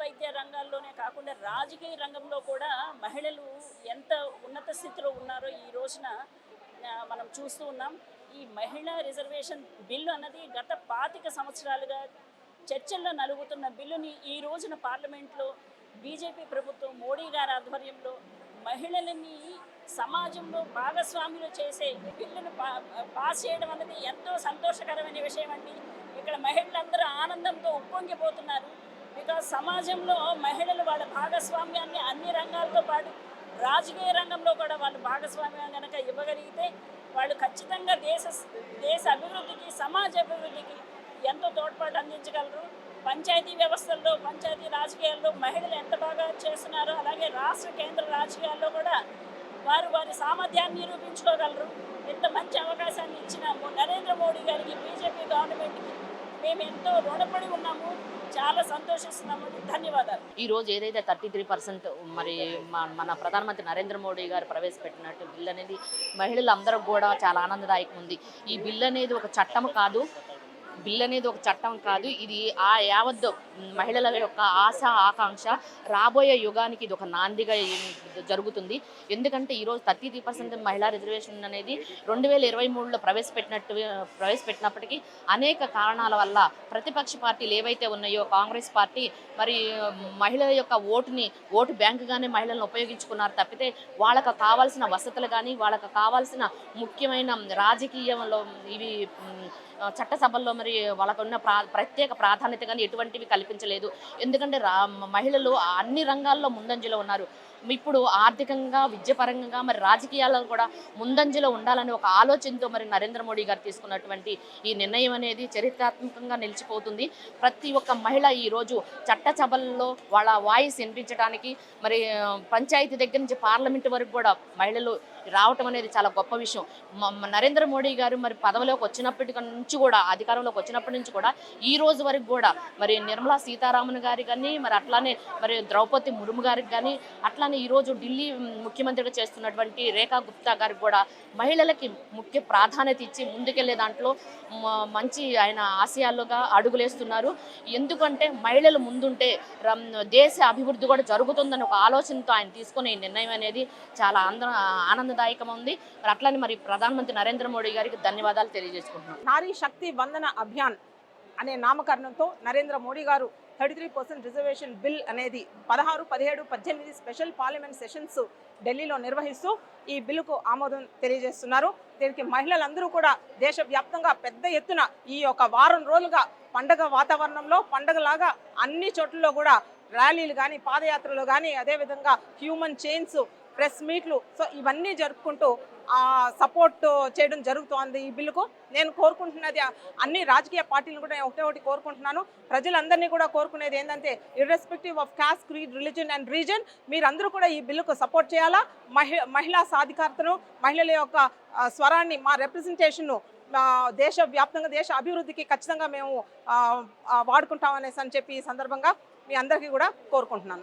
వైద్య రంగాల్లోనే కాకుండా రాజకీయ రంగంలో కూడా మహిళలు ఎంత ఉన్నత స్థితిలో ఉన్నారో ఈ రోజున మనం చూస్తూ ఉన్నాం. ఈ మహిళా రిజర్వేషన్ బిల్లు అన్నది గత 25 సంవత్సరాలుగా చర్చల్లో నలుగుతున్న బిల్లుని ఈ రోజున పార్లమెంట్లో బీజేపీ ప్రభుత్వం మోడీ గారి ఆధ్వర్యంలో మహిళలని సమాజంలో భాగస్వాములు చేసే బిల్లును పాస్ చేయడం అన్నది ఎంతో సంతోషకరమైన విషయం అండి. ఇక్కడ మహిళలందరూ ఆనందంతో ఉప్పొంగిపోతున్నారు. బికాజ్ సమాజంలో మహిళలు వాళ్ళ భాగస్వామ్యాన్ని అన్ని రంగాలతో పాటు రాజకీయ రంగంలో కూడా వాళ్ళు భాగస్వామ్యం కనుక ఇవ్వగలిగితే వాళ్ళు ఖచ్చితంగా దేశ అభివృద్ధికి, సమాజ అభివృద్ధికి ఎంతో తోడ్పాటు అందించగలరు. పంచాయతీ వ్యవస్థల్లో, పంచాయతీ రాజకీయాల్లో మహిళలు ఎంత బాగా చేస్తున్నారో అలాగే రాష్ట్ర కేంద్ర రాజకీయాల్లో కూడా వారి సామర్థ్యాన్ని నిరూపించుకోగలరు. ఇంత మంచి అవకాశాన్ని ఇచ్చిన నరేంద్ర మోడీ గారికి, బీజేపీ గవర్నమెంట్కి మేము ఎంతో రుణపడి ఉన్నాము. చాలా సంతోషిస్తున్నాము. ధన్యవాదాలు. ఈ రోజు ఏదైతే 33% మరి మన ప్రధానమంత్రి నరేంద్ర మోడీ గారు ప్రవేశపెట్టినట్టు బిల్ అనేది మహిళలందరూ కూడా చాలా ఆనందదాయకం ఉంది. ఈ బిల్ అనేది ఒక చట్టం కాదు, ఇది ఆ యావత్ మహిళల యొక్క ఆశ ఆకాంక్ష రాబోయే యుగానికి ఇది ఒక నాందిగా జరుగుతుంది. ఎందుకంటే ఈరోజు 33% మహిళా రిజర్వేషన్ అనేది 2023లో ప్రవేశపెట్టినప్పటికీ అనేక కారణాల వల్ల ప్రతిపక్ష పార్టీలు ఏవైతే ఉన్నాయో కాంగ్రెస్ పార్టీ మరి మహిళల యొక్క ఓటు బ్యాంకుగానే మహిళలను ఉపయోగించుకున్నారు తప్పితే వాళ్ళకు కావాల్సిన వసతులు కానీ వాళ్ళకు కావాల్సిన ముఖ్యమైన రాజకీయంలో ఇవి చట్టసభల్లో మరి వాళ్ళకున్న ప్రత్యేక ప్రాధాన్యత కానీ ఎటువంటివి కల్పించలేదు. ఎందుకంటే మహిళలు అన్ని రంగాల్లో ముందంజలో ఉన్నారు. ఇప్పుడు ఆర్థికంగా, విద్యాపరంగా మరి రాజకీయాల్లో కూడా ముందంజలో ఉండాలని ఒక ఆలోచనతో మరి నరేంద్ర మోడీ గారు తీసుకున్నటువంటి ఈ నిర్ణయం అనేది చరిత్రాత్మకంగా నిలిచిపోతుంది. ప్రతి ఒక్క మహిళ ఈరోజు చట్టసభల్లో వాళ్ళ వాయిస్ వినిపించడానికి మరి పంచాయతీ దగ్గర నుంచి పార్లమెంటు వరకు కూడా మహిళలు రావటం అనేది చాలా గొప్ప విషయం. నరేంద్ర మోడీ గారు మరి పదవిలోకి వచ్చినప్పటి నుంచి కూడా, అధికారంలోకి వచ్చినప్పటి నుంచి కూడా ఈ రోజు వరకు కూడా మరి నిర్మలా సీతారామన్ గారి కానీ మరి అట్లానే మరి ద్రౌపది ముర్ము గారికి కానీ అట్లానే ఈరోజు ఢిల్లీ ముఖ్యమంత్రిగా చేస్తున్నటువంటి రేఖా గుప్తా గారికి కూడా మహిళలకి ముఖ్య ప్రాధాన్యత ఇచ్చి ముందుకెళ్లే దాంట్లో మంచి ఆయన ఆశయాలుగా అడుగులేస్తున్నారు. ఎందుకంటే మహిళలు ముందుంటే దేశ అభివృద్ధి కూడా జరుగుతుందని ఒక ఆలోచనతో ఆయన తీసుకునే నిర్ణయం అనేది చాలా ఆనందదాయకం ఉంది. మరి అట్లానే మరి ప్రధానమంత్రి నరేంద్ర మోడీ గారికి ధన్యవాదాలు తెలియజేసుకుంటున్నాను. నారీ శక్తి వందన అభియాన్ అనే నామకరణంతో నరేంద్ర మోడీ గారు 33% రిజర్వేషన్ బిల్ అనేది 16, 17, 18 స్పెషల్ పార్లమెంట్ సెషన్స్ ఢిల్లీలో నిర్వహిస్తూ ఈ బిల్లుకు ఆమోదం తెలియజేస్తున్నారు. దీనికి మహిళలందరూ కూడా దేశవ్యాప్తంగా పెద్ద ఎత్తున ఈ ఒక వారం రోజులుగా పండగ వాతావరణంలో పండగలాగా అన్ని చోట్లలో కూడా ర్యాలీలు కానీ, పాదయాత్రలు కానీ, అదేవిధంగా హ్యూమన్ చైన్స్, ప్రెస్ మీట్లు, సో ఇవన్నీ జరుపుకుంటూ సపోర్ట్ చేయడం జరుగుతోంది ఈ బిల్లుకు. నేను కోరుకుంటున్నది అన్ని రాజకీయ పార్టీలను కూడా ఒకటి కోరుకుంటున్నాను. ప్రజలందరినీ కూడా కోరుకునేది ఏంటంటే irrespective of cost, creed, religion and reason మీరందరూ కూడా ఈ బిల్లుకు సపోర్ట్ చేయాలా. మహిళా సాధికారతను, మహిళల యొక్క స్వరాన్ని, మా రిప్రజెంటేషన్ను దేశవ్యాప్తంగా దేశ అభివృద్ధికి ఖచ్చితంగా మేము వాడుకుంటామనేసి అని చెప్పి ఈ సందర్భంగా మీ అందరికీ కూడా కోరుకుంటున్నాను.